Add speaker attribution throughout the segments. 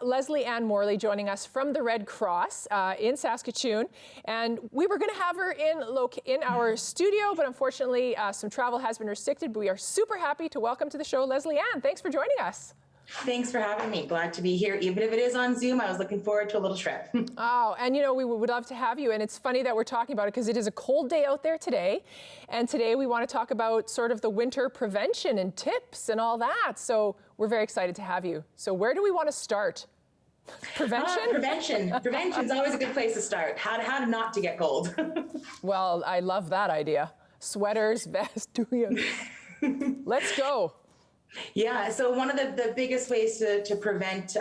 Speaker 1: Lesley Anne Morley joining us from the Red Cross in Saskatoon, and we were going to have her in our studio, but unfortunately some travel has been restricted. But we are super happy to welcome to the show Lesley Anne. Thanks for joining us.
Speaker 2: Thanks for having me. Glad to be here. Even if it is on Zoom, I was looking forward to a little trip.
Speaker 1: Oh, and you know, we would love to have you. And it's funny that we're talking about it because it is a cold day out there today. And today we want to talk about sort of the winter prevention and tips and all that. So we're very excited to have you. So where do we want to start? Prevention?
Speaker 2: Prevention is always a good place to start. How to not to get cold.
Speaker 1: Well, I love that idea. Sweaters, vest, let's go.
Speaker 2: Yeah, so one of the biggest ways to prevent,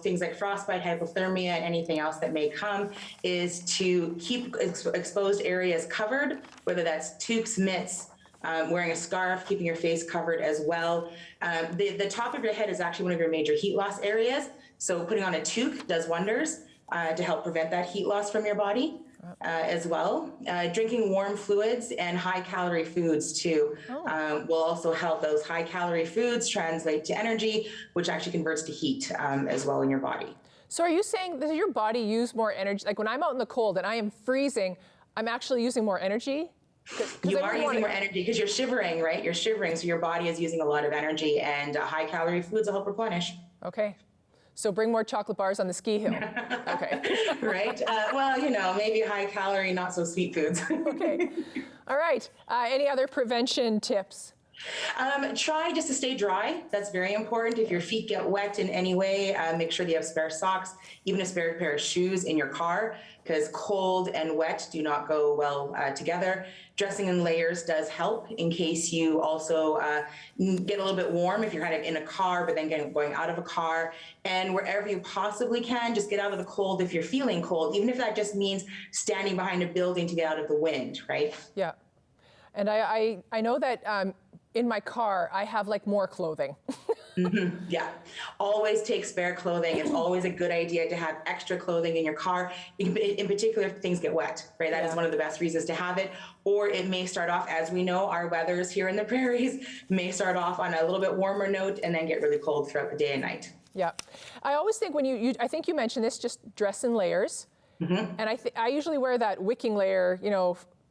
Speaker 2: things like frostbite, hypothermia, and anything else that may come is to keep exposed areas covered, whether that's toques, mitts, wearing a scarf, keeping your face covered as well. The top of your head is actually one of your major heat loss areas, so putting on a toque does wonders to help prevent that heat loss from your body. As well. Drinking warm fluids and high-calorie foods, too, will also help. Those high-calorie foods translate to energy, which actually converts to heat as well in your body.
Speaker 1: So are you saying that your body use more energy? Like when I'm out in the cold and I am freezing, I'm actually using more energy?
Speaker 2: You are using more energy because you're shivering, right? You're shivering, so your body is using a lot of energy, and high-calorie foods will help replenish.
Speaker 1: Okay. So bring more chocolate bars on the ski hill. Okay.
Speaker 2: Right. Well, maybe high calorie, not so sweet foods.
Speaker 1: Okay. All right. Any other prevention tips?
Speaker 2: Try just to stay dry. That's very important. If your feet get wet in any way, make sure that you have spare socks, even a spare pair of shoes in your car, because cold and wet do not go well together. Dressing in layers does help in case you also get a little bit warm if you're kind of in a car, but then going out of a car. And wherever you possibly can, just get out of the cold if you're feeling cold, even if that just means standing behind a building to get out of the wind, right?
Speaker 1: Yeah. And I know that in my car, I have like more clothing.
Speaker 2: Yeah, always take spare clothing. It's always a good idea to have extra clothing in your car. In particular, if things get wet, right? That is one of the best reasons to have it. Or it may start off, as we know, our weathers here in the prairies may start off on a little bit warmer note and then get really cold throughout the day and night.
Speaker 1: Yeah, I always think when I think you mentioned this, just dress in layers. And I usually wear that wicking layer,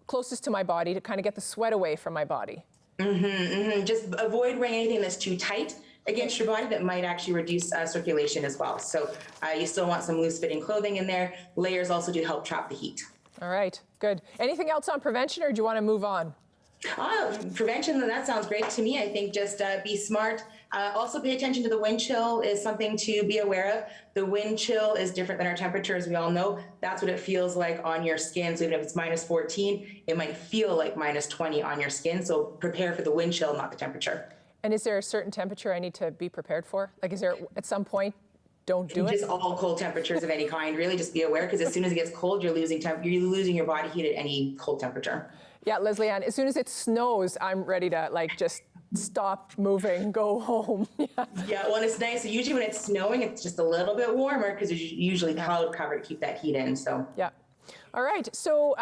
Speaker 1: closest to my body to kind of get the sweat away from my body.
Speaker 2: Just avoid wearing anything that's too tight against your body that might actually reduce circulation as well. So you still want some loose fitting clothing in there. Layers also do help trap the heat. All
Speaker 1: right, good. Anything else on prevention, or do you want to move on?
Speaker 2: Prevention, that sounds great to me. I think just be smart. Also pay attention to the wind chill is something to be aware of. The wind chill is different than our temperature, as we all know. That's what it feels like on your skin. So even if it's minus 14, it might feel like minus 20 on your skin. So prepare for the wind chill, not the temperature.
Speaker 1: And is there a certain temperature I need to be prepared for? Like, is there at some point, don't do it?
Speaker 2: Just all cold temperatures of any kind, really. Just be aware, because as soon as it gets cold, you're losing your body heat at any cold temperature.
Speaker 1: Yeah, Lesley Anne, as soon as it snows, I'm ready to just stop moving, go home.
Speaker 2: Yeah, well, and it's nice. Usually when it's snowing, it's just a little bit warmer because it's usually cloud cover to keep that heat in. So
Speaker 1: yeah. All right. So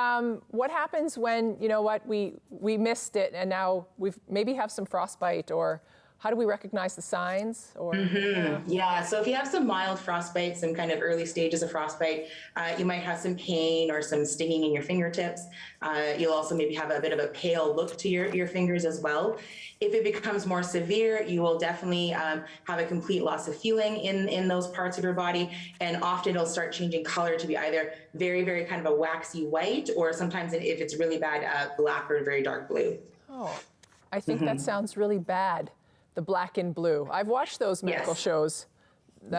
Speaker 1: what happens when, we missed it and now we've maybe have some frostbite, or how do we recognize the signs? Or
Speaker 2: Yeah, so if you have some mild frostbite, some kind of early stages of frostbite, you might have some pain or some stinging in your fingertips. You'll also maybe have a bit of a pale look to your fingers as well. If it becomes more severe, you will definitely have a complete loss of feeling in those parts of your body. And often it'll start changing color to be either very, very kind of a waxy white, or sometimes if it's really bad, black or very dark blue.
Speaker 1: Oh, I think that sounds really bad. The black and blue. I've watched those medical shows.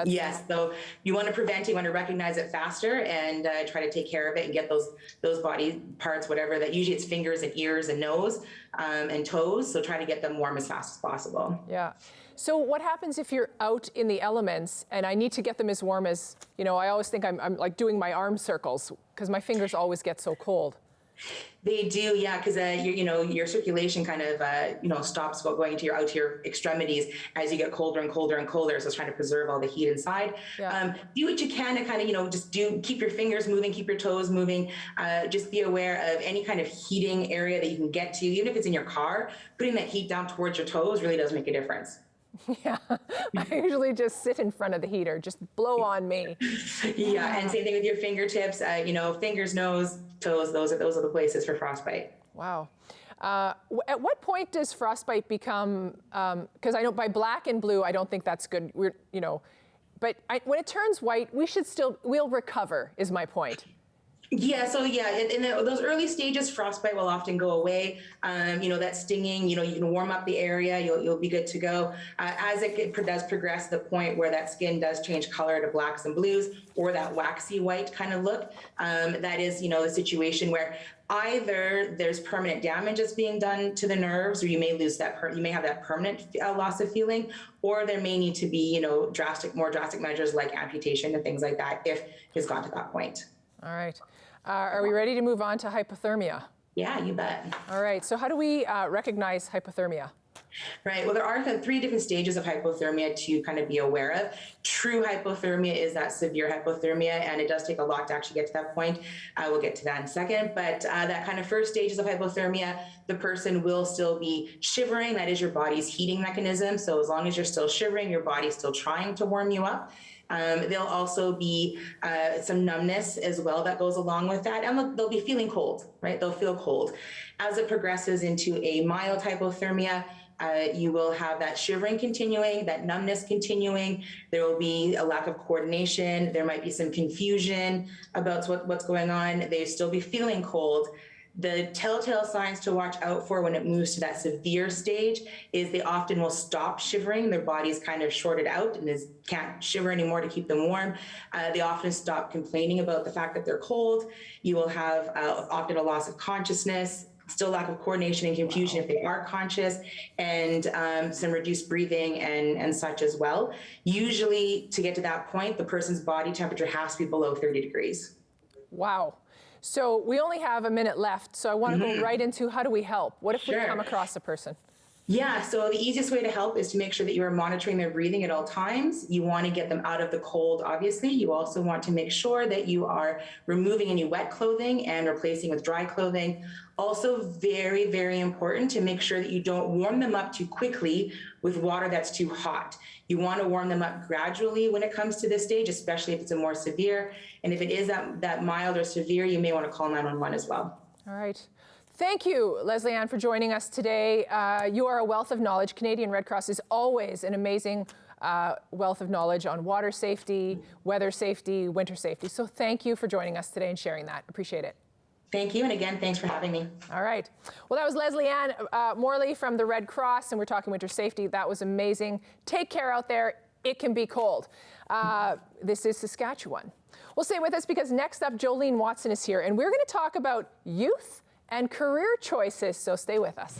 Speaker 2: Yes, so you want to prevent it, you want to recognize it faster and try to take care of it and get those body parts, whatever that, usually it's fingers and ears and nose and toes. So try to get them warm as fast as possible.
Speaker 1: Yeah. So what happens if you're out in the elements and I need to get them as warm as, I always think I'm like doing my arm circles because my fingers always get so cold.
Speaker 2: They do, yeah, because your circulation kind of stops going to your extremities as you get colder and colder and colder. So it's trying to preserve all the heat inside. Yeah. Do what you can to kind of just keep your fingers moving, keep your toes moving. Just be aware of any kind of heating area that you can get to, even if it's in your car. Putting that heat down towards your toes really does make a difference.
Speaker 1: Yeah, I usually just sit in front of the heater, just blow on me.
Speaker 2: Yeah, and same thing with your fingertips, fingers, nose, toes, those are the places for frostbite.
Speaker 1: Wow. At what point does frostbite become, because I know by black and blue, I don't think that's good, but when it turns white, we'll recover, is my point.
Speaker 2: Yeah, so yeah, in those early stages, frostbite will often go away. That stinging, you can warm up the area, you'll be good to go. As it does progress to the point where that skin does change color to blacks and blues, or that waxy white kind of look, that is, the situation where either there's permanent damage that's being done to the nerves, or you may lose you may have that permanent loss of feeling, or there may need to be, more drastic measures like amputation and things like that if it's got to that point.
Speaker 1: All right. Are we ready to move on to hypothermia?
Speaker 2: Yeah, you bet.
Speaker 1: All right. So how do we recognize hypothermia?
Speaker 2: Right. Well, there are kind of 3 different stages of hypothermia to kind of be aware of. True hypothermia is that severe hypothermia, and it does take a lot to actually get to that point. We'll get to that in a second. But that kind of first stages of hypothermia, the person will still be shivering. That is your body's heating mechanism. So as long as you're still shivering, your body's still trying to warm you up. There'll also be some numbness as well that goes along with that, and they'll be feeling cold, right? They'll feel cold. As it progresses into a mild hypothermia, you will have that shivering continuing, that numbness continuing. There will be a lack of coordination. There might be some confusion about what's going on. They still be feeling cold. The telltale signs to watch out for when it moves to that severe stage is they often will stop shivering. Their body's kind of shorted out and can't shiver anymore to keep them warm. They often stop complaining about the fact that they're cold. You will have often a loss of consciousness, still lack of coordination and confusion if they are conscious, and some reduced breathing and such as well. Usually to get to that point, the person's body temperature has to be below 30 degrees.
Speaker 1: Wow. So we only have a minute left, so I want to go right into how do we help? What if we come across a person?
Speaker 2: Yeah, so the easiest way to help is to make sure that you are monitoring their breathing at all times. You want to get them out of the cold, obviously. You also want to make sure that you are removing any wet clothing and replacing with dry clothing. Also very, very important to make sure that you don't warm them up too quickly with water that's too hot. You want to warm them up gradually when it comes to this stage, especially if it's a more severe. And if it is that mild or severe, you may want to call 911 as well.
Speaker 1: All right. Thank you, Lesley Anne, for joining us today. You are a wealth of knowledge. Canadian Red Cross is always an amazing wealth of knowledge on water safety, weather safety, winter safety. So thank you for joining us today and sharing that. Appreciate it.
Speaker 2: Thank you, and again, thanks for having me.
Speaker 1: All right. Well, that was Lesley Anne Morley from the Red Cross, and we're talking winter safety. That was amazing. Take care out there. It can be cold. This is Saskatchewan. Well, stay with us because next up, Jolene Watson is here, and we're going to talk about youth and career choices, so stay with us.